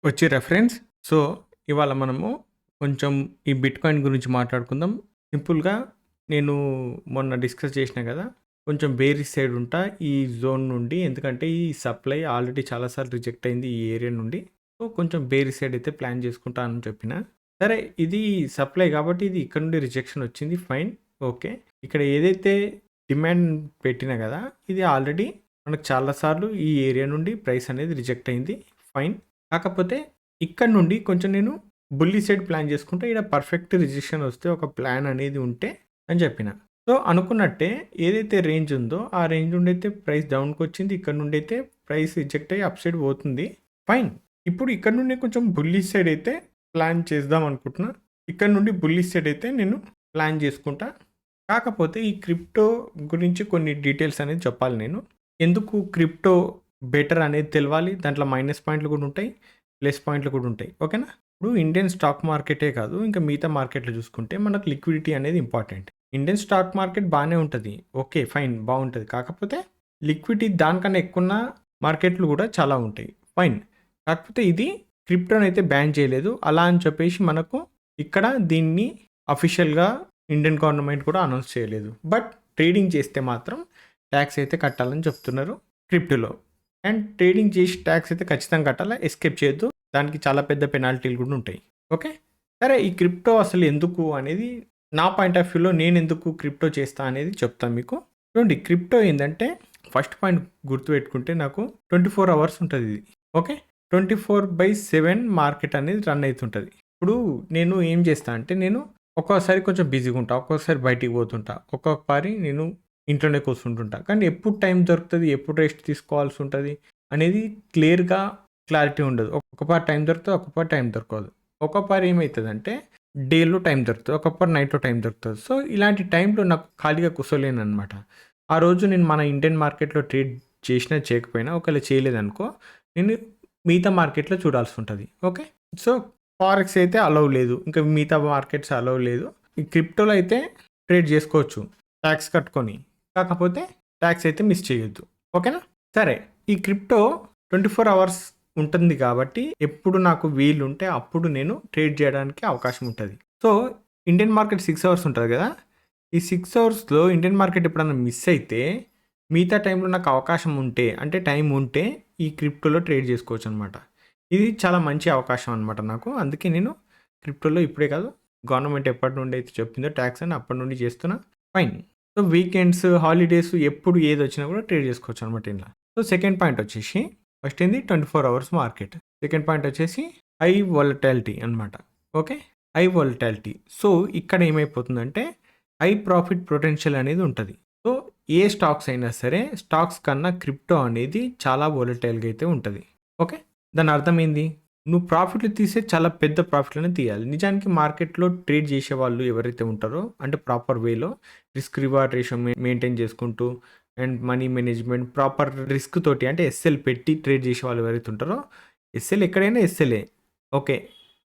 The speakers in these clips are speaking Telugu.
వచ్చి రెఫరెన్స్. సో, ఇవాళ మనము కొంచెం ఈ బిట్‌కాయిన్ గురించి మాట్లాడుకుందాం. సింపుల్‌గా నేను మొన్న డిస్కస్ చేసినా కదా! కొంచెం బేరిష్ సైడ్ ఉంటా ఈ జోన్ నుండి. ఎందుకంటే ఈ సప్లై ఆల్రెడీ చాలా సార్లు రిజెక్ట్ అయింది ఈ ఏరియా నుండి. సో, కొంచెం బేరిష్ సైడ్ అయితే ప్లాన్ చేసుకుంటా అని చెప్పిన. సరే ఇది సప్లై కాబట్టి ఇది ఇక్కడ నుండి రిజెక్షన్ వచ్చింది. ఫైన్. ఓకే. ఇక్కడ ఏదైతే డిమాండ్ పెట్టినా కదా! ఇది ఆల్రెడీ మనకు చాలా సార్లు ఈ ఏరియా నుండి ప్రైస్ అనేది రిజెక్ట్ అయింది. ఫైన్. కాకపోతే ఇక్కడ నుండి కొంచెం నేను బుల్లి సైడ్ ప్లాన్ చేసుకుంటే ఇక్కడ పర్ఫెక్ట్ రిజెక్షన్ వస్తే ఒక ప్లాన్ అనేది ఉంటే అని చెప్పిన. సో అనుకున్నట్టే ఏదైతే రేంజ్ ఉందో ఆ రేంజ్ నుండి అయితే ప్రైస్ డౌన్కి వచ్చింది. ఇక్కడ నుండి అయితే ప్రైస్ రిజెక్ట్ అయ్యి అప్ సైడ్ పోతుంది. ఫైన్. ఇప్పుడు ఇక్కడ నుండి కొంచెం బుల్లి సైడ్ అయితే ప్లాన్ చేద్దాం అనుకుంటున్నా. ఇక్కడ నుండి బుల్లి సైడ్ అయితే నేను ప్లాన్ చేసుకుంటా. కాకపోతే ఈ క్రిప్టో గురించి కొన్ని డీటెయిల్స్ అనేది చెప్పాలి నేను. ఎందుకు క్రిప్టో బెటర్ అనేది తెలవాలి. దాంట్లో మైనస్ పాయింట్లు కూడా ఉంటాయి, ప్లస్ పాయింట్లు కూడా ఉంటాయి. ఓకేనా? ఇప్పుడు ఇండియన్ స్టాక్ మార్కెటే కాదు, ఇంకా మిగతా మార్కెట్లు చూసుకుంటే మనకు లిక్విడిటీ అనేది ఇంపార్టెంట్. ఇండియన్ స్టాక్ మార్కెట్ బాగానే ఉంటుంది. ఓకే, ఫైన్, బాగుంటుంది. కాకపోతే లిక్విడిటీ దానికన్నా ఎక్కువ మార్కెట్లు కూడా చాలా ఉంటాయి. ఫైన్. కాకపోతే ఇది క్రిప్టోని అయితే బ్యాన్ చేయలేదు. అలా అని చెప్పేసి మనకు ఇక్కడ దీన్ని అఫీషియల్గా ఇండియన్ గవర్నమెంట్ కూడా అనౌన్స్ చేయలేదు. బట్ ట్రేడింగ్ చేస్తే మాత్రం ట్యాక్స్ అయితే కట్టాలని చెప్తున్నారు క్రిప్టోలో. అండ్ ట్రేడింగ్ చేసి ట్యాక్స్ అయితే ఖచ్చితంగా కట్టాలా, ఎస్కేప్ చేయొద్దు. దానికి చాలా పెద్ద పెనాల్టీలు కూడా ఉంటాయి. ఓకే. సరే, ఈ క్రిప్టో అసలు ఎందుకు అనేది నా పాయింట్ ఆఫ్ వ్యూలో నేను ఎందుకు క్రిప్టో చేస్తా అనేది చెప్తాను మీకు. చూడండి, క్రిప్టో ఏంటంటే ఫస్ట్ పాయింట్ గుర్తుపెట్టుకుంటే నాకు 24 అవర్స్ ఉంటుంది ఇది. ఓకే. 24/7 మార్కెట్ అనేది రన్ అవుతుంటుంది. ఇప్పుడు నేను ఏం చేస్తా అంటే నేను ఒక్కోసారి కొంచెం బిజీగా ఉంటా, ఒక్కోసారి బయటికి పోతుంటా, ఒక్కొక్కసారి నేను ఇంట్లోనే కూర్చుంటుంటా. కానీ ఎప్పుడు టైం దొరుకుతుంది, ఎప్పుడు రెస్ట్ తీసుకోవాల్సి ఉంటుంది అనేది క్లారిటీ ఉండదు. ఒక్కొక్కపారి టైం దొరుకుతుంది, ఒక్కొక్కపారి టైం దొరకదు. ఒక్కొక్కపారి ఏమవుతుందంటే డేలో టైం దొరుకుతుంది, ఒక్కొక్కపారి నైట్లో టైం దొరుకుతుంది. సో ఇలాంటి టైంలో నాకు ఖాళీగా కూర్చోలేను అనమాట. ఆ రోజు నేను మన ఇండియన్ మార్కెట్లో ట్రేడ్ చేసినా చేయకపోయినా, ఒకవేళ చేయలేదనుకో నేను మిగతా మార్కెట్లో చూడాల్సి ఉంటుంది. ఓకే. సో ఫారెక్స్ అయితే అలౌ లేదు, ఇంకా మిగతా మార్కెట్స్ అలౌ లేదు. ఈ క్రిప్టోలో అయితే ట్రేడ్ చేసుకోవచ్చు ట్యాక్స్ కట్టుకొని. కాకపోతే ట్యాక్స్ అయితే మిస్ చేయొద్దు. ఓకేనా? సరే, ఈ క్రిప్టో 24 అవర్స్ ఉంటుంది కాబట్టి ఎప్పుడు నాకు వీలు ఉంటే అప్పుడు నేను ట్రేడ్ చేయడానికి అవకాశం ఉంటుంది. సో ఇండియన్ మార్కెట్ 6 అవర్స్ ఉంటుంది కదా, ఈ 6 అవర్స్లో ఇండియన్ మార్కెట్ ఎప్పుడన్నా మిస్ అయితే మిగతా టైంలో నాకు అవకాశం ఉంటే, అంటే టైం ఉంటే ఈ క్రిప్టోలో ట్రేడ్ చేసుకోవచ్చు అనమాట. ఇది చాలా మంచి అవకాశం అనమాట నాకు. అందుకే నేను క్రిప్టోలో ఇప్పుడే కాదు, గవర్నమెంట్ ఎప్పటి నుండి అయితే చెప్పిందో ట్యాక్స్ అని అప్పటి నుండి చేస్తున్నా. ఫైన్. సో వీకెండ్స్, హాలిడేస్ ఎప్పుడు ఏది వచ్చినా కూడా ట్రేడ్ చేసుకోవచ్చు అనమాట ఇలా. సో సెకండ్ పాయింట్ వచ్చేసి, ఫస్ట్ ఏంది 24 అవర్స్ మార్కెట్. సెకండ్ పాయింట్ వచ్చేసి హై వాలటాలిటీ అనమాట. Okay, high volatility. సో ఇక్కడ ఏమైపోతుందంటే హై ప్రాఫిట్ పొటెన్షియల్ అనేది ఉంటుంది. సో ఏ స్టాక్స్ అయినా సరే, స్టాక్స్ కన్నా క్రిప్టో అనేది చాలా వాలటైల్గా అయితే ఉంటుంది. ఓకే, దాని అర్థం ఏంది? నువ్వు ప్రాఫిట్లు తీసే చాలా పెద్ద ప్రాఫిట్లను తీయాలి. నిజానికి మార్కెట్లో ట్రేడ్ చేసే వాళ్ళు ఎవరైతే ఉంటారో, అంటే ప్రాపర్ వేలో రిస్క్ రివార్డ్ రేషియో మెయింటైన్ చేసుకుంటూ and money management proper risk తోటి, అంటే ఎస్ఎల్ పెట్టి ట్రేడ్ చేసే వాళ్ళు ఎవరైతే ఉంటారో, ఎస్ఎల్ ఎక్కడైనా ఎస్ఎల్ఏ. ఓకే,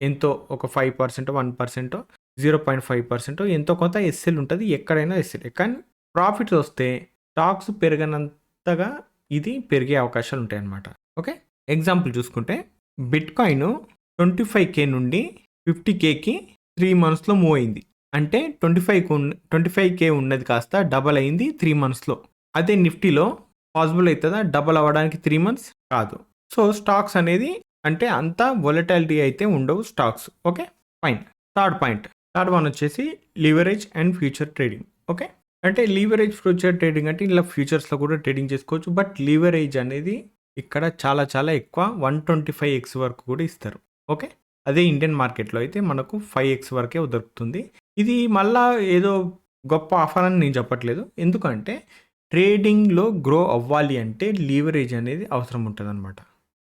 ఎంతో ఒక 5%, 1%, 0.5% ఎంతో కొంత ఎస్ఎల్ ఉంటుంది, ఎక్కడైనా ఎస్ఎల్ఏ. కానీ ప్రాఫిట్స్ వస్తే స్టాక్స్ పెరగనంతగా ఇది పెరిగే అవకాశాలు ఉంటాయి అన్నమాట. ఓకే, ఎగ్జాంపుల్ చూసుకుంటే బిట్కాయిన్ 25K నుండి 50Kకి 3 మంత్స్లో మూవ్ అయింది. అంటే 25K ఉన్నది కాస్త డబల్ అయింది 3 మంత్స్లో. అదే నిఫ్టీలో పాసిబుల్ అవుతుందా డబల్ అవ్వడానికి 3 మంత్స్? కాదు. సో స్టాక్స్ అనేది అంటే అంత వొలటాలిటీ అయితే ఉండవు stocks. Okay, fine. Third one వచ్చేసి leverage and future trading. Okay, అంటే లీవరేజ్ ఫ్యూచర్ ట్రేడింగ్ అంటే ఇలా ఫ్యూచర్స్లో కూడా ట్రేడింగ్ చేసుకోవచ్చు. బట్ లీవరేజ్ అనేది ఇక్కడ చాలా చాలా ఎక్కువ, 125x వరకు కూడా ఇస్తారు. ఓకే, అదే ఇండియన్ మార్కెట్లో అయితే మనకు 5x వరకే దొరుకుతుంది. ఇది మళ్ళా ఏదో గొప్ప ఆఫర్ అని నేను చెప్పట్లేదు. ఎందుకంటే ట్రేడింగ్లో గ్రో అవ్వాలి అంటే లీవరేజ్ అనేది అవసరం ఉంటుంది అనమాట.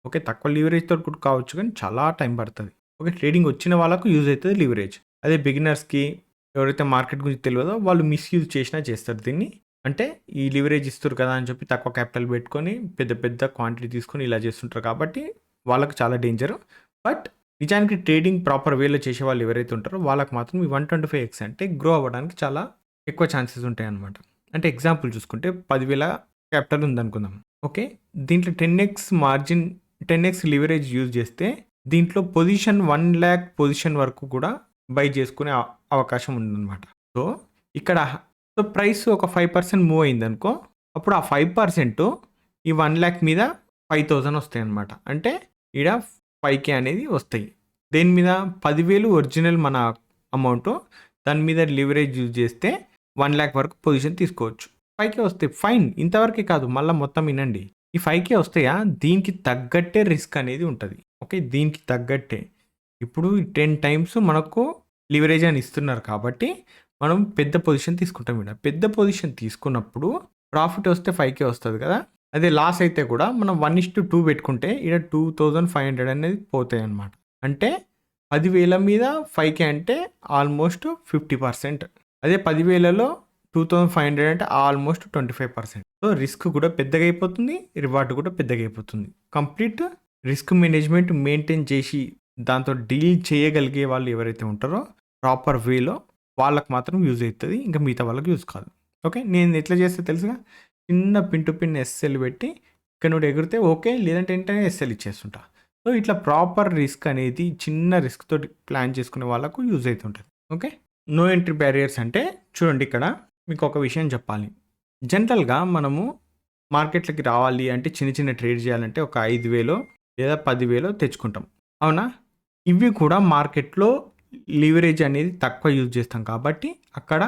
ఓకే, తక్కువ లీవరేజ్తో కూడా కావచ్చు, కానీ చాలా టైం పడుతుంది. ఓకే, ట్రేడింగ్ వచ్చిన వాళ్ళకు యూజ్ అవుతుంది లీవరేజ్. అదే బిగినర్స్కి, ఎవరైతే మార్కెట్ గురించి తెలియదో వాళ్ళు మిస్యూజ్ చేసినా చేస్తారు దీన్ని. అంటే ఈ లివరేజ్ ఇస్తారు కదా అని చెప్పి తక్కువ క్యాపిటల్ పెట్టుకొని పెద్ద పెద్ద క్వాంటిటీ తీసుకొని ఇలా చేస్తుంటారు కాబట్టి వాళ్ళకు చాలా డేంజర్. బట్ నిజానికి ట్రేడింగ్ ప్రాపర్ వేలో చేసే వాళ్ళు ఎవరైతే ఉంటారో వాళ్ళకి మాత్రం ఈ 125x అంటే గ్రో అవ్వడానికి చాలా ఎక్కువ ఛాన్సెస్ ఉంటాయి అన్నమాట. అంటే ఎగ్జాంపుల్ చూసుకుంటే 10,000 క్యాపిటల్ ఉందనుకుందాం. ఓకే, దీంట్లో 10x లివరేజ్ యూజ్ చేస్తే దీంట్లో పొజిషన్ 1,00,000 పొజిషన్ వరకు కూడా బై చేసుకునే అవకాశం ఉందన్నమాట. సో ఇక్కడ సో ప్రైస్ ఒక 5% మూవ్ అయిందనుకో, అప్పుడు ఆ 5% ఈ 1,00,000 మీద 5,000 వస్తాయన్నమాట. అంటే ఈడ 5K అనేది వస్తాయి. దేని మీద 10,000 ఒరిజినల్ మన అమౌంట్, దాని మీద లివరేజ్ యూజ్ చేస్తే 1,00,000 వరకు పొజిషన్ తీసుకోవచ్చు. 5K వస్తాయి, ఫైన్. ఇంతవరకే కాదు, మళ్ళీ మొత్తం వినండి. ఈ 5K వస్తాయా, దీనికి తగ్గట్టే రిస్క్ అనేది ఉంటుంది. ఓకే, దీనికి తగ్గట్టే. ఇప్పుడు 10 టైమ్స్ మనకు లివరేజ్ అని ఇస్తున్నారు కాబట్టి మనం పెద్ద పొజిషన్ తీసుకుంటాం. ఇక్కడ పెద్ద పొజిషన్ తీసుకున్నప్పుడు ప్రాఫిట్ వస్తే 5K వస్తుంది కదా. అదే లాస్ అయితే కూడా మనం 1:2 పెట్టుకుంటే ఇక్కడ 2,500 అనేది పోతాయి అన్నమాట. అంటే 10,000 మీద 5K అంటే ఆల్మోస్ట్ 50%. అదే 10,000లో 2,500 అంటే ఆల్మోస్ట్ 25%. సో రిస్క్ కూడా పెద్దగా అయిపోతుంది, రివార్డ్ కూడా పెద్దగా అయిపోతుంది. కంప్లీట్ రిస్క్ మేనేజ్మెంట్ మెయింటైన్ చేసి దాంతో డీల్ చేయగలిగే వాళ్ళు ఎవరైతే ఉంటారో ప్రాపర్ వేలో వాళ్ళకి మాత్రం యూజ్ అవుతుంది, ఇంకా మిగతా వాళ్ళకి యూజ్ కాదు. ఓకే, నేను ఎట్లా చేస్తే తెలుసుగా, చిన్న పిన్ టు పిన్ ఎస్ఎల్ పెట్టి ఇక్కడ నుండి ఎగిరితే ఓకే, లేదంటే ఏంటనే ఎస్ఎల్ ఇచ్చేస్తుంటా. సో ఇట్లా ప్రాపర్ రిస్క్ అనేది చిన్న రిస్క్ తోటి ప్లాన్ చేసుకునే వాళ్ళకు యూజ్ అవుతుంటుంది. ఓకే, నో ఎంట్రీ బ్యారియర్స్ అంటే చూడండి, ఇక్కడ మీకు ఒక విషయం చెప్పాలి. జనరల్గా మనము మార్కెట్లకి రావాలి అంటే చిన్న చిన్న ట్రేడ్ చేయాలంటే ఒక 5,000 లేదా 10,000 తెచ్చుకుంటాం, అవునా. ఇవి కూడా మార్కెట్లో లివరేజ్ అనేది తక్కువ యూజ్ చేస్తాం కాబట్టి అక్కడ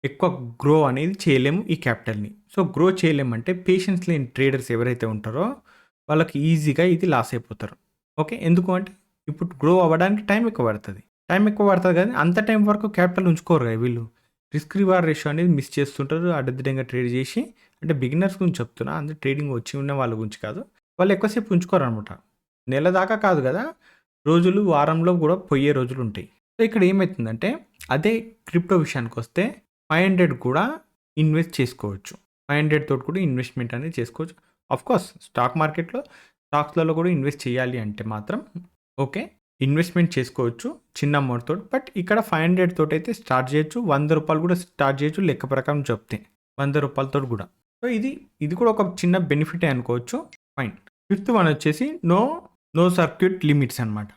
ఎక్కువ గ్రో అనేది చేయలేము ఈ క్యాపిటల్ని. సో గ్రో చేయలేమంటే పేషెన్స్ లేని ట్రేడర్స్ ఎవరైతే ఉంటారో వాళ్ళకి ఈజీగా ఇది లాస్ అయిపోతారు. ఓకే, ఎందుకు అంటే ఇప్పుడు గ్రో అవ్వడానికి టైం ఎక్కువ పడుతుంది కానీ అంత టైం వరకు క్యాపిటల్ ఉంచుకోరు కదా వీళ్ళు. రిస్క్ రివార్డ్ రేషియో అనేది మిస్ చేస్తుంటారు అడ్డదిడ్డంగా ట్రేడ్ చేసి. అంటే బిగినర్స్ గురించి చెప్తున్నా, అంటే ట్రేడింగ్ వచ్చి ఉన్న వాళ్ళ గురించి కాదు. వాళ్ళు ఎక్కువసేపు ఉంచుకోరు అనమాట. నెల దాకా కాదు కదా, రోజులు వారంలో కూడా పోయే రోజులు ఉంటాయి. సో ఇక్కడ ఏమవుతుందంటే అదే క్రిప్టో విషయానికి వస్తే 500 కూడా ఇన్వెస్ట్ చేసుకోవచ్చు. 500 తోటి కూడా ఇన్వెస్ట్మెంట్ అనేది చేసుకోవచ్చు. కోర్స్ స్టాక్ మార్కెట్లో స్టాక్స్లలో కూడా ఇన్వెస్ట్ చేయాలి అంటే మాత్రం ఓకే, ఇన్వెస్ట్మెంట్ చేసుకోవచ్చు చిన్న అమౌంట్ తోటి. బట్ ఇక్కడ 500 తోటి అయితే స్టార్ట్ చేయొచ్చు, 100 రూపాయలు కూడా స్టార్ట్ చేయొచ్చు లెక్క ప్రకారం చెప్తే 100 రూపాయలతో కూడా. సో ఇది కూడా ఒక చిన్న బెనిఫిటే అనుకోవచ్చు. ఫైన్. 5th వన్ వచ్చేసి నో సర్క్యూట్ లిమిట్స్ అనమాట.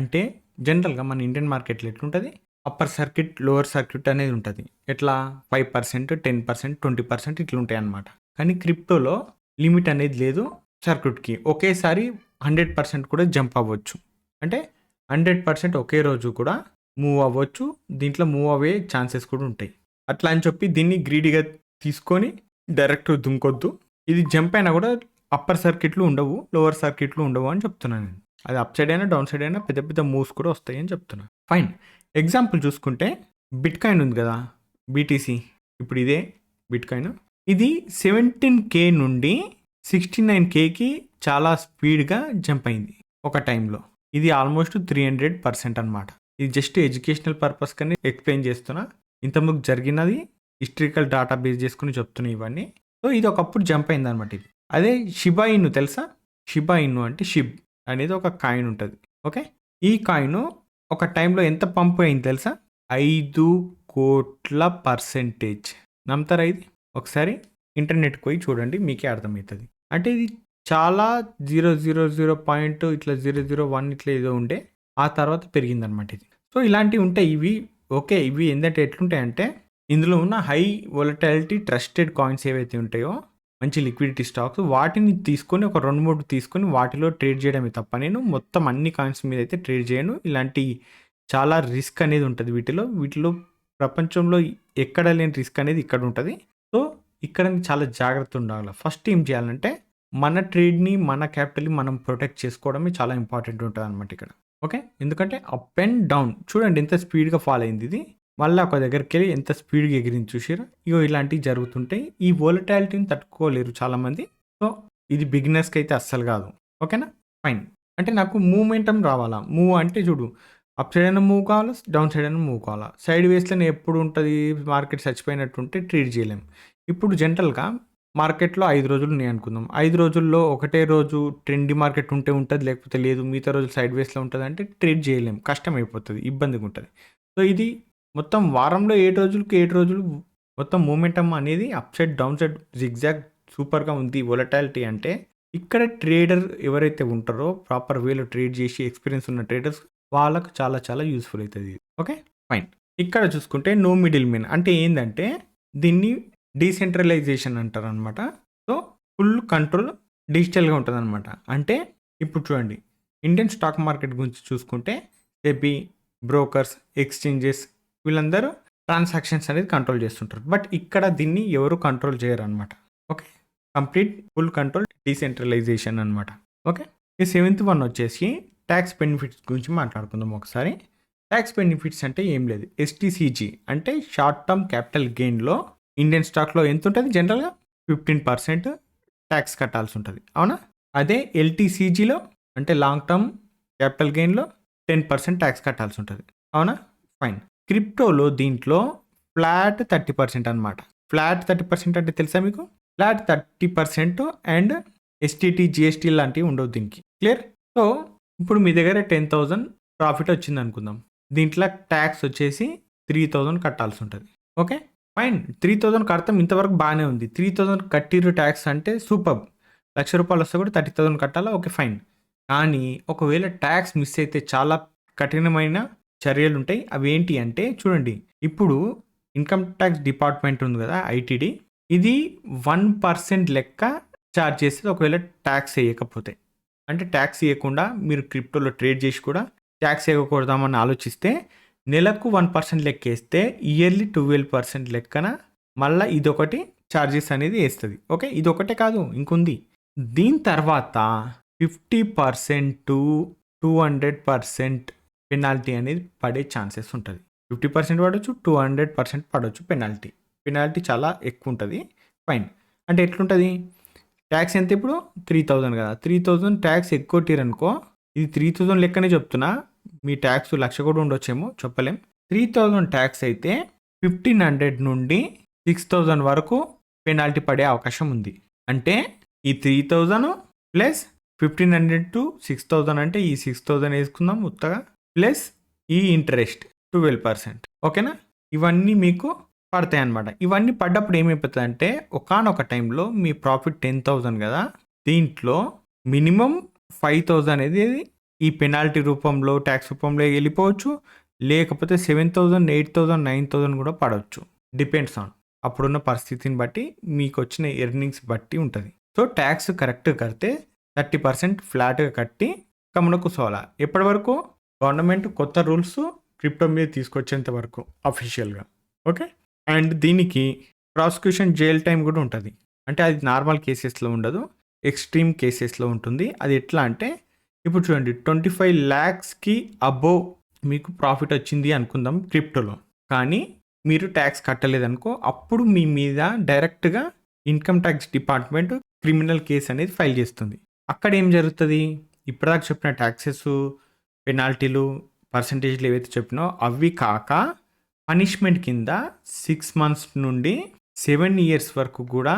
అంటే జనరల్గా మన ఇండియన్ మార్కెట్లో ఎట్లుంటుంది, అప్పర్ సర్క్యూట్ లోవర్ సర్క్యూట్ అనేది ఉంటుంది. ఎట్లా 5%, 10%, 20% ఇట్లా ఉంటాయి అన్నమాట. కానీ క్రిప్టోలో లిమిట్ అనేది లేదు సర్క్యూట్కి. ఒకేసారి 100% కూడా జంప్ అవ్వచ్చు. అంటే 100% ఒకే రోజు కూడా మూవ్ అవ్వచ్చు. దీంట్లో మూవ్ అవ్వే ఛాన్సెస్ కూడా ఉంటాయి. అట్లా అని చెప్పి దీన్ని గ్రీడీగా తీసుకొని డైరెక్ట్ దుంకొద్దు. ఇది జంప్ అయినా కూడా అప్పర్ సర్క్యూట్లు ఉండవు, లోవర్ సర్క్యూట్లు ఉండవు అని చెప్తున్నాను నేను. అది అప్ సైడ్ అయినా డౌన్ సైడ్ అయినా పెద్ద పెద్ద మూవ్స్ కూడా వస్తాయి అని చెప్తున్నాను. ఫైన్. ఎగ్జాంపుల్ చూసుకుంటే బిట్కాయిన్ ఉంది కదా, బీటీసీ. ఇప్పుడు ఇదే బిట్కాయిన్. ఇది 17K నుండి 69Kకి చాలా స్పీడ్గా జంప్ అయింది ఒక టైంలో. ఇది ఆల్మోస్ట్ 300% అనమాట. ఇది జస్ట్ ఎడ్యుకేషనల్ పర్పస్ కానీ ఎక్స్ప్లెయిన్ చేస్తున్నా. ఇంతకుముందు జరిగినది హిస్టరికల్ డేటా బేస్ చేసుకుని చెప్తున్నా ఇవన్నీ. సో ఇది ఒకప్పుడు జంప్ అయింది అనమాట ఇది. అదే షిబా ఇన్ను తెలుసా? షిబా ఇన్ను అంటే షిబ్ అనేది ఒక కాయిన్ ఉంటుంది. ఓకే, ఈ కాయిన్ ఒక టైంలో ఎంత పంప్ అయింది తెలుసా? 5 కోట్ల %. నమ్ముతారా ఇది? ఒకసారి ఇంటర్నెట్కి పోయి చూడండి, మీకే అర్థమవుతుంది. అంటే ఇది చాలా 000 పాయింట్ ఇట్లా 001 ఇట్లా ఏదో ఉండే, ఆ తర్వాత పెరిగిందనమాట ఇది. సో ఇలాంటివి ఉంటాయి ఇవి. ఓకే, ఇవి ఏంటంటే ఎట్లుంటాయంటే ఇందులో ఉన్న హై వొలటాలిటీ ట్రస్టెడ్ కాయిన్స్ ఏవైతే ఉంటాయో, మంచి లిక్విడిటీ స్టాక్స్, వాటిని తీసుకొని ఒక 2-3 తీసుకొని వాటిలో ట్రేడ్ చేయడమే తప్ప నేను మొత్తం అన్ని కాయిన్స్ మీద అయితే ట్రేడ్ చేయను. ఇలాంటి చాలా రిస్క్ అనేది ఉంటుంది వీటిలో ప్రపంచంలో ఎక్కడ లేని రిస్క్ అనేది ఇక్కడ ఉంటుంది. సో ఇక్కడ చాలా జాగ్రత్త ఉండాలి. ఫస్ట్ ఏం చేయాలంటే మన ట్రేడ్ని, మన క్యాపిటల్ని మనం ప్రొటెక్ట్ చేసుకోవడమే చాలా ఇంపార్టెంట్ ఉంటుంది అనమాట ఇక్కడ. ఓకే, ఎందుకంటే అప్ అండ్ డౌన్ చూడండి ఎంత స్పీడ్గా ఫాల్ అయింది ఇది, మళ్ళీ ఒక దగ్గరికి వెళ్ళి ఎంత స్పీడ్గా ఎగిరింది చూసారా. ఇగో ఇలాంటివి జరుగుతుంటాయి. ఈ వోలటాలిటీని తట్టుకోలేరు చాలామంది. సో ఇది బిగినర్స్కి అయితే అస్సలు కాదు. ఓకేనా, ఫైన్. అంటే నాకు మూమెంటం రావాలా. మూవ్ అంటే చూడు, అప్ సైడ్ అయినా మూవ్ కావాలా, డౌన్ సైడ్ అయినా మూవ్ కావాలా. సైడ్ వేస్లోనే ఎప్పుడు ఉంటుంది, మార్కెట్ చచ్చిపోయినట్టు ఉంటే ట్రేడ్ చేయలేం. ఇప్పుడు జనరల్గా మార్కెట్లో 5 రోజులు ఉన్నాయి అనుకుందాం. 5 రోజుల్లో ఒకటే రోజు ట్రెండీ మార్కెట్ ఉంటే ఉంటుంది, లేకపోతే లేదు. మిగతా రోజులు సైడ్ వేస్లో ఉంటుంది అంటే ట్రేడ్ చేయలేం, కష్టం అయిపోతుంది, ఇబ్బందిగా ఉంటుంది. సో ఇది మొత్తం వారంలో 7 రోజులకి 7 రోజులు మొత్తం మూమెంటం అనేది up side down side zigzag సూపర్గా ఉంది. వొలటాలిటీ అంటే ఇక్కడ ట్రేడర్ ఎవరైతే ఉంటారో ప్రాపర్ వేలో ట్రేడ్ చేసి ఎక్స్పీరియన్స్ ఉన్న ట్రేడర్స్ వాళ్ళకు చాలా చాలా యూస్ఫుల్ అవుతుంది. Okay, fine. ఇక్కడ చూసుకుంటే నో మిడిల్ మెన్ అంటే ఏంటంటే దీన్ని డీసెంట్రలైజేషన్ అంటారు అనమాట. సో ఫుల్ కంట్రోల్ డిజిటల్గా ఉంటుంది అనమాట. అంటే ఇప్పుడు చూడండి, ఇండియన్ స్టాక్ మార్కెట్ గురించి చూసుకుంటే సెబీ, బ్రోకర్స్, ఎక్స్చేంజెస్ వీళ్ళందరూ ట్రాన్సాక్షన్స్ అనేది కంట్రోల్ చేస్తుంటారు. బట్ ఇక్కడ దీన్ని ఎవరు కంట్రోల్ చేయరు అనమాట. Okay, complete full control decentralisation అనమాట. ఓకే, ఈ 7th వన్ వచ్చేసి ట్యాక్స్ బెనిఫిట్స్ గురించి మాట్లాడుకుందాం ఒకసారి. ట్యాక్స్ బెనిఫిట్స్ అంటే ఏం లేదు, ఎస్టీసీజీ అంటే షార్ట్ టర్మ్ క్యాపిటల్ గెయిన్లో ఇండియన్ స్టాక్లో ఎంత ఉంటుంది, జనరల్గా 15% ట్యాక్స్ కట్టాల్సి ఉంటుంది, అవునా? అదే ఎల్టీసీజీలో అంటే లాంగ్ టర్మ్ క్యాపిటల్ గెయిన్లో 10% ట్యాక్స్ కట్టాల్సి ఉంటుంది, అవునా? ఫైన్. క్రిప్టోలో దీంట్లో ఫ్లాట్ 30% అనమాట. ఫ్లాట్ 30% అంటే తెలుసా మీకు? ఫ్లాట్ 30% అండ్ ఎస్టీటీ, జిఎస్టీ లాంటివి ఉండవు దీనికి. క్లియర్? సో ఇప్పుడు మీ దగ్గర 10,000 ప్రాఫిట్ వచ్చింది అనుకుందాం. దీంట్లో ట్యాక్స్ వచ్చేసి 3,000 కట్టాల్సి ఉంటుంది. Okay, fine. 3,000 కడతాం, ఇంతవరకు బాగానే ఉంది. 3,000 కట్టిరు ట్యాక్స్ అంటే సూపర్. ₹1,00,000 వస్తే కూడా 30,000 కట్టాలా? Okay, fine. కానీ ఒకవేళ ట్యాక్స్ మిస్ అయితే చాలా కఠినమైన చర్యలు ఉంటాయి. అవి ఏంటి అంటే చూడండి, ఇప్పుడు ఇన్కమ్ ట్యాక్స్ డిపార్ట్మెంట్ ఉంది కదా, ఐటీడీ, ఇది 1% లెక్క ఛార్జ్ చేస్తుంది ఒకవేళ ట్యాక్స్ వేయకపోతే. అంటే ట్యాక్స్ వేయకుండా మీరు క్రిప్టోలో ట్రేడ్ చేసి కూడా ట్యాక్స్ వేయకూడదామని ఆలోచిస్తే నెలకు 1% లెక్క వేస్తే ఇయర్లీ 12% లెక్కన మళ్ళీ ఇదొకటి ఛార్జెస్ అనేది వేస్తుంది. ఓకే, ఇదొకటే కాదు, ఇంకొంది. దీని తర్వాత 50% టు 200% పెనాల్టీ అనేది పడే ఛాన్సెస్ ఉంటుంది. 50% పడవచ్చు, 200% పడవచ్చు పెనాల్టీ. పెనాల్టీ చాలా ఎక్కువ ఉంటుంది. ఫైన్. అంటే ఎట్లుంటుంది, ట్యాక్స్ ఎంత ఇప్పుడు 3,000 కదా, 3,000 ట్యాక్స్ ఎక్కువ ఇది 3,000 లెక్కనే చెప్తున్నా, మీ ట్యాక్స్ 1,00,000 కూడా ఉండొచ్చేమో, చెప్పలేం. 3,000 ట్యాక్స్ అయితే 1,500 నుండి 6,000 వరకు పెనాల్టీ పడే అవకాశం ఉంది. అంటే ఈ 3,000 ప్లస్ 1,500 టు 6,000 అంటే ఈ 6,000 వేసుకుందాం ఉత్తగా, ప్లస్ ఈ ఇంట్రెస్ట్ 12%. ఓకేనా? ఇవన్నీ మీకు పడతాయి అన్నమాట. ఇవన్నీ పడ్డప్పుడు ఏమైపోతుంది అంటే ఒకానొక టైంలో మీ ప్రాఫిట్ 10,000 కదా, దీంట్లో మినిమం 5,000 అనేది ఈ పెనాల్టీ రూపంలో, ట్యాక్స్ రూపంలో వెళ్ళిపోవచ్చు. లేకపోతే 7,000, 8,000, 9,000 కూడా పడవచ్చు. డిపెండ్స్ ఆన్ అప్పుడున్న పరిస్థితిని బట్టి, మీకు వచ్చిన ఎర్నింగ్స్ బట్టి ఉంటుంది. సో ట్యాక్స్ కరెక్ట్గా కడితే 30% ఫ్లాట్గా కట్టి కమ్మున కూర్చోవాలా. ఎప్పటి వరకు? గవర్నమెంట్ కొత్త రూల్స్ క్రిప్టో మీద తీసుకొచ్చేంత వరకు అఫీషియల్గా. ఓకే, అండ్ దీనికి ప్రాసిక్యూషన్ జైల్ టైం కూడా ఉంటుంది. అంటే అది నార్మల్ కేసెస్లో ఉండదు, ఎక్స్ట్రీమ్ కేసెస్లో ఉంటుంది. అది ఎట్లా అంటే ఇప్పుడు చూడండి, 25 lakhsకి అబోవ్ మీకు ప్రాఫిట్ వచ్చింది అనుకుందాం క్రిప్టోలో, కానీ మీరు ట్యాక్స్ కట్టలేదనుకో, అప్పుడు మీ మీద డైరెక్ట్గా income tax department criminal case అనేది ఫైల్ చేస్తుంది. అక్కడ ఏం జరుగుతుంది, ఇప్పటిదాకా చెప్పిన ట్యాక్సెస్, పెనాల్టీలు, పర్సంటేజ్లు ఏవైతే చెప్పినో అవి కాక పనిష్మెంట్ కింద 6 months నుండి 7 years వరకు కూడా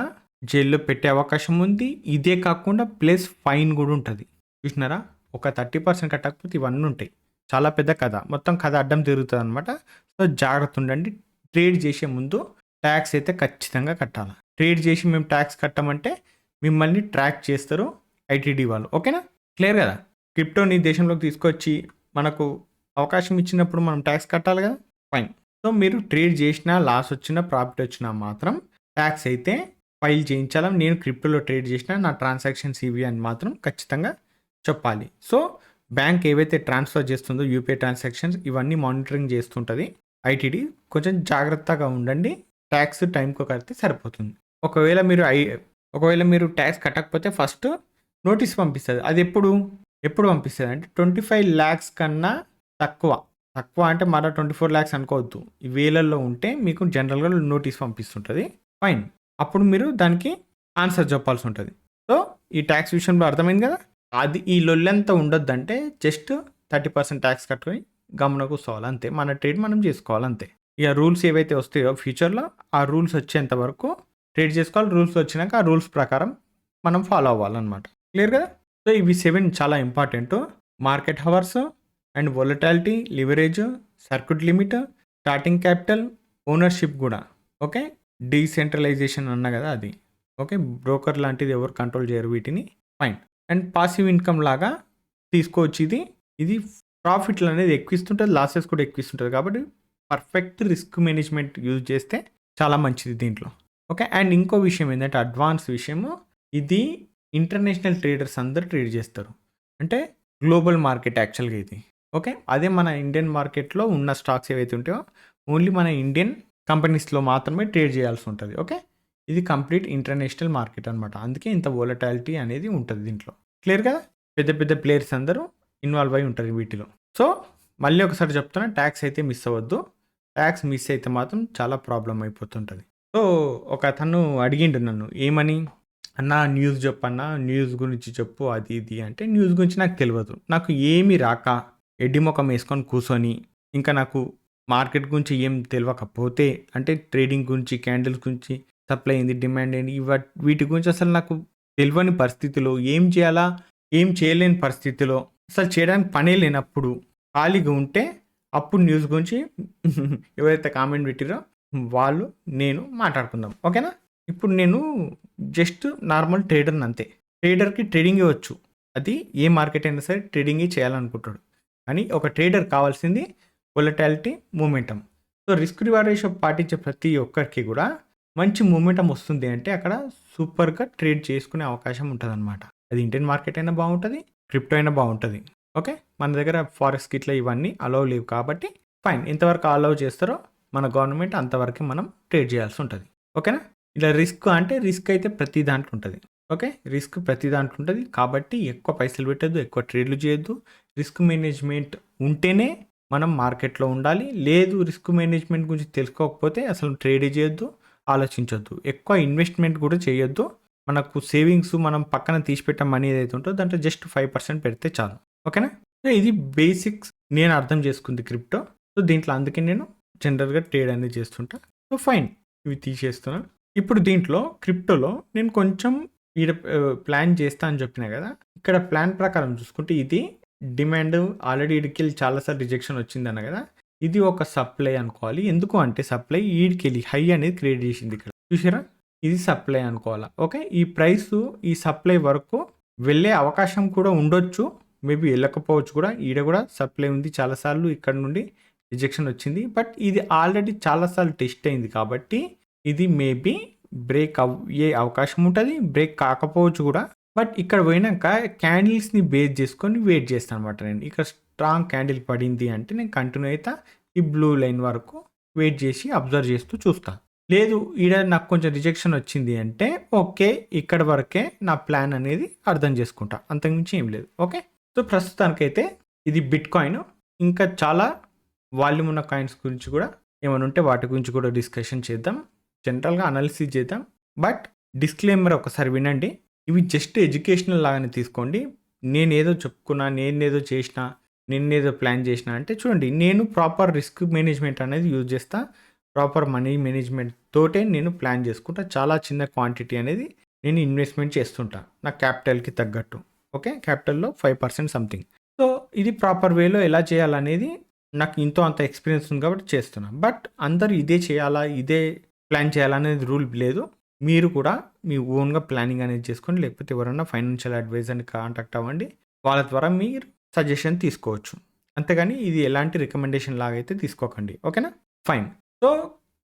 జైల్లో పెట్టే అవకాశం ఉంది. ఇదే కాకుండా ప్లస్ ఫైన్ కూడా ఉంటుంది. చూసినారా, ఒక 30% కట్టకపోతే ఇవన్నీ ఉంటాయి. చాలా పెద్ద కథ, మొత్తం కథ అడ్డం తిరుగుతుంది అనమాట. సో జాగ్రత్త ఉండండి. ట్రేడ్ చేసే ముందు ట్యాక్స్ అయితే ఖచ్చితంగా కట్టాలి. ట్రేడ్ చేసి మేము ట్యాక్స్ కట్టమంటే మిమ్మల్ని ట్రాక్ చేస్తారు ఐటీడీ వాళ్ళు. ఓకేనా? క్లియర్ కదా? క్రిప్టోని దేశంలోకి తీసుకొచ్చి మనకు అవకాశం ఇచ్చినప్పుడు మనం ట్యాక్స్ కట్టాలి కదా, ఫైన్. సో మీరు ట్రేడ్ చేసినా, లాస్ వచ్చినా, ప్రాఫిట్ వచ్చినా మాత్రం ట్యాక్స్ అయితే ఫైల్ చేయించాలి. నేను క్రిప్టోలో ట్రేడ్ చేసినా నా ట్రాన్సాక్షన్స్ ఇవి అని మాత్రం ఖచ్చితంగా చెప్పాలి. సో బ్యాంక్ ఏవైతే ట్రాన్స్ఫర్ చేస్తుందో యూపీఐ ట్రాన్సాక్షన్స్ ఇవన్నీ మానిటరింగ్ చేస్తుంటుంది ఐటీడీ. కొంచెం జాగ్రత్తగా ఉండండి. ట్యాక్స్ టైంకి కడితే సరిపోతుంది. ఒకవేళ మీరు ట్యాక్స్ కట్టకపోతే ఫస్ట్ నోటీస్ పంపిస్తుంది. అది ఎప్పుడు పంపిస్తుంది అంటే 25 lakhs కన్నా తక్కువ అంటే మరో 24 lakhs అనుకోవద్దు, ఈ వేలల్లో ఉంటే మీకు జనరల్గా నోటీస్ పంపిస్తుంటుంది. ఫైన్. అప్పుడు మీరు దానికి ఆన్సర్ చెప్పాల్సి ఉంటుంది. సో ఈ ట్యాక్స్ విషయంలో అర్థమైంది కదా. అది ఈ లొల్లంతా ఉండొద్దంటే జస్ట్ 30% ట్యాక్స్ కట్టుకొని గమన కూర్చోవాలి అంతే. మన ట్రేడ్ మనం చేసుకోవాలంతే. ఇక రూల్స్ ఏవైతే వస్తాయో ఫ్యూచర్లో ఆ రూల్స్ వచ్చేంత వరకు ట్రేడ్ చేసుకోవాలి. రూల్స్ వచ్చినాక ఆ రూల్స్ ప్రకారం మనం ఫాలో అవ్వాలన్నమాట. క్లియర్ కదా? సో ఇవి 7 చాలా important. Market hours and volatility, leverage, circuit limit, starting capital, ownership కూడా. ఓకే, డీసెంట్రలైజేషన్ అన్నా కదా అది. ఓకే, బ్రోకర్ లాంటిది ఎవరు కంట్రోల్ చేయరు వీటిని. ఫైన్. అండ్ పాసివ్ ఇన్‌కమ్ లాగా తీసుకోవచ్చు ఇది. ఇది ప్రాఫిట్లు అనేది ఎక్కువ ఇస్తుంటది. లాసెస్ కూడా ఎక్కువ ఇస్తుంటది. కాబట్టి పర్ఫెక్ట్ రిస్క్ మేనేజ్‌మెంట్ యూజ్ చేస్తే చాలా మంచిది దీంట్లో. ఓకే. అండ్ ఇంకో విషయం ఏందంటే అడ్వాన్స్ విషయము ఇది ఇంటర్నేషనల్ ట్రేడర్స్ అందరూ ట్రేడ్ చేస్తారు. అంటే గ్లోబల్ మార్కెట్ యాక్చువల్‌గా ఇది. ఓకే. అదే మన ఇండియన్ మార్కెట్‌లో ఉన్న స్టాక్స్ ఏవైతే ఉంటాయో ఓన్లీ మన ఇండియన్ కంపెనీస్‌లో మాత్రమే ట్రేడ్ చేయాల్సి ఉంటది. ఓకే. ఇది కంప్లీట్ ఇంటర్నేషనల్ మార్కెట్ అనమాట. అందుకే ఇంత వోలటాలిటీ అనేది ఉంటది దీంట్లో. క్లియర్ కదా? పెద్ద పెద్ద ప్లేయర్స్ అందరూ ఇన్వాల్వ్ అయ్యి ఉంటారు వీటిలో. సో, మళ్ళీ ఒకసారి చెప్తున్నా టాక్స్ అయితే మిస్ అవ్వద్దు. టాక్స్ మిస్ అయితే మాత్రం చాలా ప్రాబ్లమ్ అయిపోతుంటది. సో, ఒకతను అడిగిండు నన్ను ఏమని? "అన్నా న్యూస్ చెప్పన్నా, న్యూస్ గురించి చెప్పు అది ఇది" అంటే న్యూస్ గురించి నాకు తెలవదు. నాకు ఏమి రాక ఎడ్డి మొఖం ఏసుకొని కూసోని, ఇంకా నాకు మార్కెట్ గురించి ఏం తెలవకపోతే అంటే ట్రేడింగ్ గురించి, క్యాండిల్స్ గురించి, సప్లై ఏంది, డిమాండ్ ఏంది వీటి గురించి అసలు నాకు తెలవని పరిస్థితిలో ఏం చేయాలా, ఏం చేయలేని పరిస్థితిలో, అసలు చేయడానికి పనే లేనప్పుడు ఖాళీగా ఉంటే అప్పుడు న్యూస్ గురించి ఎవరైతే కామెంట్ పెట్టిరో వాళ్ళు, నేను మాట్లాడుకుందాం. ఓకేనా? ఇప్పుడు నేను జస్ట్ నార్మల్ ట్రేడర్‌ని అంతే. ట్రేడర్‌కి ట్రేడింగే వచ్చు. అది ఏ మార్కెట్ అయినా సరే ట్రేడింగే చేయాలనుకుంటాడు. కానీ ఒక ట్రేడర్ కావాల్సింది volatility, momentum. So, risk reward ratio పాటించే ప్రతి ఒక్కరికి కూడా మంచి మొమెంటమ్ వస్తుంది అంటే అక్కడ సూపర్‌గా ట్రేడ్ చేసుకునే అవకాశం ఉంటదనమాట. అది ఇండియన్ మార్కెట్ అయినా బాగుంటది, క్రిప్టో అయినా బాగుంటది. ఓకే. మన దగ్గర ఫారెక్స్ గిట్లా ఇవన్నీ అలౌ లేవు కాబట్టి ఫైన్. ఎంతవరకు అలౌ చేస్తారో మన గవర్నమెంట్ అంతవరకే మనం ట్రేడ్ చేయాల్సి ఉంటది. ఓకేనా? ఇలా రిస్క్ అంటే రిస్క్ అయితే ప్రతి దాంట్లో ఉంటది. ఓకే. రిస్క్ ప్రతి దాంట్లో ఉంటది. కాబట్టి ఎక్కువ పైసలు పెట్టొద్దు, ఎక్కువ ట్రేడ్‌లు చేయొద్దు. రిస్క్ మేనేజ్‌మెంట్ ఉంటేనే మనం మార్కెట్‌లో ఉండాలి. లేదు రిస్క్ మేనేజ్‌మెంట్ గురించి తెలుసుకోకపోతే అసలు ట్రేడే చేయొద్దు, ఆలోచించొద్దు. ఎక్కువ ఇన్వెస్ట్‌మెంట్ కూడా చేయొద్దు. మనకు సేవింగ్స్ మనం పక్కన తీసిపెట్టే మనీ ఏదైతే ఉంటదో దాంట్లో జస్ట్ 5% పెడితే చాలు. ఓకేనా? సో, ఇది బేసిక్స్ నేను అర్థం చేసుకుంది క్రిప్టో. సో, దీంట్లో అందుకే నేను జనరల్‌గా ట్రేడ్ అనేది చేస్తుంటా. So, fine. ఇవి తీసేస్తున్నా. ఇప్పుడు దీంట్లో క్రిప్టోలో నేను కొంచెం ఈడ ప్లాన్ చేస్తా అని చెప్పినా కదా! ఇక్కడ ప్లాన్ ప్రకారం చూసుకుంటే ఇది డిమాండ్ ఆల్రెడీ ఈడికెళ్ళి చాలా సార్లు రిజెక్షన్ వచ్చిందన్నా కదా! ఇది ఒక సప్లై అనుకోవాలి. ఎందుకు అంటే సప్లై ఈడికెళ్ళి హై అనేది క్రియేట్ చేసింది ఇక్కడ. చూసారా? ఇది సప్లై అనుకోవాలా. ఓకే. ఈ ప్రైసు ఈ సప్లై వరకు వెళ్ళే అవకాశం కూడా ఉండొచ్చు. మేబీ వెళ్ళకపోవచ్చు కూడా. ఈడ కూడా సప్లై ఉంది. చాలా సార్లు ఇక్కడ నుండి రిజెక్షన్ వచ్చింది. బట్ ఇది ఆల్రెడీ చాలా సార్లు టెస్ట్ అయింది కాబట్టి ఇది మేబీ బ్రేక్ అయ్యే అవకాశం ఉంటది. బ్రేక్ కాకపోవచ్చు కూడా. బట్ ఇక్కడ పోయినాక క్యాండిల్స్‌ని బేస్ చేసుకొని వెయిట్ చేస్తానన్నమాట నేను. ఇక్కడ స్ట్రాంగ్ క్యాండిల్ పడింది అంటే నేను కంటిన్యూ అయితా. ఈ బ్లూ లైన్ వరకు వెయిట్ చేసి అబ్జర్వ్ చేస్తూ చూస్తా. లేదు ఈడ నాకు కొంచెం రిజెక్షన్ వచ్చింది అంటే ఓకే. ఇక్కడి వరకే నా ప్లాన్ అనేది అర్థం చేసుకుంటా. అంతకుమించి ఏం లేదు. ఓకే. సో, ప్రస్తుతానికైతే ఇది బిట్‌కాయిన్. ఇంకా చాలా వాల్యూమ్ ఉన్న కాయిన్స్ గురించి కూడా ఏమైనా ఉంటే వాటి గురించి కూడా డిస్కషన్ చేద్దాం. జనరల్‌గా అనాలిసిస్ చేద్దాం. బట్ డిస్క్లైమర్ ఒకసారి వినండి. ఇవి జస్ట్ ఎడ్యుకేషనల్ లాగానే తీసుకోండి. నేనేదో చెప్పుకున్నా, నేనేదో చేసినా, నేనేదో ప్లాన్ చేసినా అంటే చూడండి నేను ప్రాపర్ రిస్క్ మేనేజ్‌మెంట్ అనేది యూజ్ చేస్తా. ప్రాపర్ మనీ మేనేజ్‌మెంట్ తోటే నేను ప్లాన్ చేసుకుంటా. చాలా చిన్న క్వాంటిటీ అనేది నేను ఇన్వెస్ట్‌మెంట్ చేస్తుంటా. నా క్యాపిటల్‌కి తగ్గట్టు. ఓకే. క్యాపిటల్‌లో 5% సంథింగ్. సో, ఇది ప్రాపర్ వేలో ఎలా చేయాలనేది నాకు ఇంతో అంత ఎక్స్‌పీరియన్స్ ఉంది కాబట్టి చేస్తున్నా. బట్ అందరూ ఇదే చేయాలా, ఇదే ప్లాన్ చేయాలనేది రూల్ లేదు. మీరు కూడా మీ ఓన్‌గా ప్లానింగ్ అనేది చేసుకోండి. లేకపోతే ఎవరైనా ఫైనాన్షియల్ అడ్వైజర్‌ని కాంటాక్ట్ అవ్వండి. వాళ్ళ ద్వారా మీరు సజెషన్ తీసుకోవచ్చు. అంతేగాని ఇది ఎలాంటి రికమెండేషన్ లాగా అయితే తీసుకోకండి. ఓకేనా? ఫైన్. సో,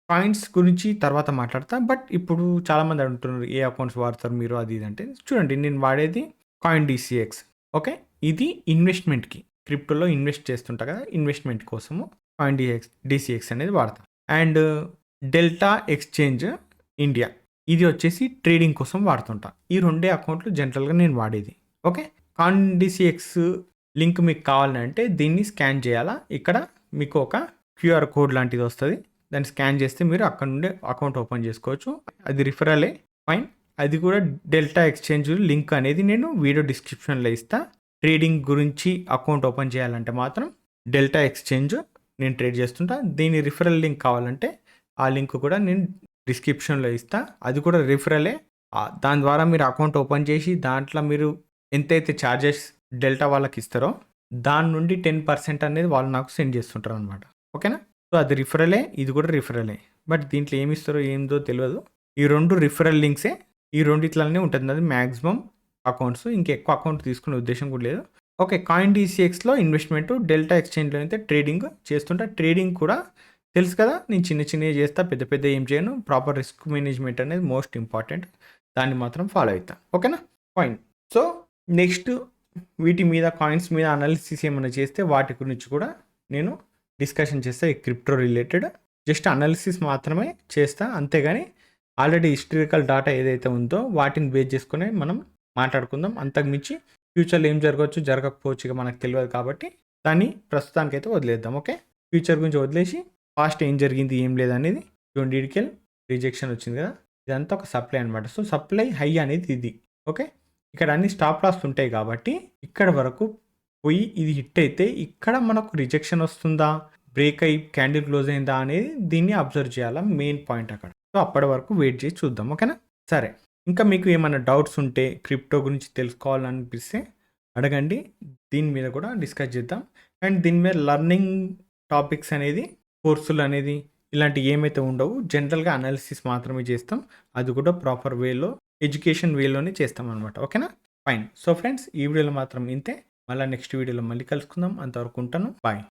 కాయిన్స్ గురించి తర్వాత మాట్లాడతా. బట్ ఇప్పుడు చాలామంది అడుగుతున్నారు ఏ అకౌంట్స్ వాడతారు మీరు అది ఇది అంటే చూడండి నేను వాడేది కాయిన్ డీసీఎక్స్. ఓకే. ఇది ఇన్వెస్ట్‌మెంట్‌కి క్రిప్టోలో ఇన్వెస్ట్ చేస్తుంటా కదా! ఇన్వెస్ట్‌మెంట్ కోసము కాయిన్ డీసీఎక్స్ అనేది వాడతా. అండ్ డెల్టా ఎక్స్‌చేంజ్ ఇండియా ఇది వచ్చేసి ట్రేడింగ్ కోసం వాడుతుంటా. ఈ రెండే అకౌంట్లు జనరల్‌గా నేను వాడేది. ఓకే. కాయిన్ డీసీఎక్స్ లింక్ మీకు కావాలంటే దీన్ని స్కాన్ చేయాలా. ఇక్కడ మీకు ఒక క్యూఆర్ కోడ్ లాంటిది వస్తది. దాన్ని స్కాన్ చేస్తే మీరు అక్కడ నుండే అకౌంట్ ఓపెన్ చేసుకోవచ్చు. అది రిఫరలే. ఫైన్. అది కూడా డెల్టా ఎక్స్‌చేంజ్ లింక్ అనేది నేను వీడియో డిస్క్రిప్షన్‌లో ఇస్తా. ట్రేడింగ్ గురించి అకౌంట్ ఓపెన్ చేయాలంటే మాత్రం డెల్టా ఎక్స్‌చేంజ్ నేను ట్రేడ్ చేస్తుంటా. దీని రిఫరల్ లింక్ కావాలంటే ఆ లింక్ కూడా నేను డిస్క్రిప్షన్‌లో ఇస్తా. అది కూడా రిఫరలే. దాని ద్వారా మీరు అకౌంట్ ఓపెన్ చేసి దాంట్లో మీరు ఎంతైతే చార్జెస్ డెల్టా వాళ్ళకి ఇస్తారో దాని నుండి 10% అనేది వాళ్ళు నాకు సెండ్ చేస్తుంటారనమాట. ఓకేనా? సో, అది రిఫరలే. ఇది కూడా రిఫరలే. బట్ దీంట్లో ఏమి ఇస్తారో ఏందో తెలవదు. ఈ 2 రిఫరల్ లింక్సే. ఈ రెండిట్లనే ఉంటుంది. అది మాక్సిమం అకౌంట్స్. ఇంకెక్కువ అకౌంట్ తీసుకునే ఉద్దేశం కూడా లేదు. ఓకే. కాయిన్ డీసీఎక్స్‌లో ఇన్వెస్ట్‌మెంటు, డెల్టా ఎక్స్‌చేంజ్‌లో అయితే ట్రేడింగ్ చేస్తుంటా. ట్రేడింగ్ కూడా తెలుసు కదా! నేను చిన్నవి చేస్తా. పెద్ద పెద్దవి ఏం చేయను. ప్రాపర్ రిస్క్ మేనేజ్‌మెంట్ అనేది మోస్ట్ ఇంపార్టెంట్. దాన్ని మాత్రం ఫాలో అయితా. ఓకేనా? ఫైన్. సో, నెక్స్ట్ వీటి మీద కాయిన్స్ మీద అనాలిసిస్ ఏమైనా చేస్తే వాటి గురించి కూడా నేను డిస్కషన్ చేస్తా. ఈ క్రిప్టో రిలేటెడ్ జస్ట్ అనాలిసిస్ మాత్రమే చేస్తా. అంతేగాని ఆల్రెడీ హిస్టారికల్ డాటా ఏదైతే ఉందో వాటిని బేస్ చేసుకొని మనం మాట్లాడుకుందాం. అంతకుమించి ఫ్యూచర్‌లో ఏం జరగవచ్చు, జరగకపోవచ్చు ఇక మనకు తెలియదు కాబట్టి దాన్ని ప్రస్తుతానికైతే వదిలేద్దాం. ఓకే. ఫ్యూచర్ గురించి వదిలేసి పాస్ట్ ఏం జరిగింది, ఏం లేదనేది డీడీకెల్ రిజెక్షన్ వచ్చింది కదా! ఇదంతా ఒక సప్లై అనమాట. సో, సప్లై హై అనేది ఇది. ఓకే. ఇక్కడ అన్ని స్టాప్ లాస్ ఉంటాయి కాబట్టి ఇక్కడ వరకు పోయి ఇది హిట్ అయితే ఇక్కడ మనకు రిజెక్షన్ వస్తుందా, బ్రేక్ అయ్యి క్యాండిల్ క్లోజ్ అయిందా అనేది దీన్ని అబ్జర్వ్ చేయాలా మెయిన్ పాయింట్ అక్కడ. సో, అప్పటి వరకు వెయిట్ చేసి చూద్దాం. ఓకేనా? సరే. ఇంకా మీకు ఏమైనా డౌట్స్ ఉంటే క్రిప్టో గురించి తెలుసుకోవాలనిపిస్తే అడగండి. దీని మీద కూడా డిస్కస్ చేద్దాం. అండ్ దీని మీద లెర్నింగ్ టాపిక్స్ అనేది కోర్సులు అనేది ఇలాంటివి ఏమైతే ఉండవు. జనరల్‌గా అనాలిసిస్ మాత్రమే చేస్తాం. అది కూడా ప్రాపర్ వేలో ఎడ్యుకేషన్ వేలోనే చేస్తామనమాట. ఓకేనా? ఫైన్. సో ఫ్రెండ్స్, ఈ వీడియోలో మాత్రం ఇంతే. మళ్ళీ నెక్స్ట్ వీడియోలో మళ్ళీ కలుసుకుందాం. అంతవరకు ఉంటాను. బాయ్.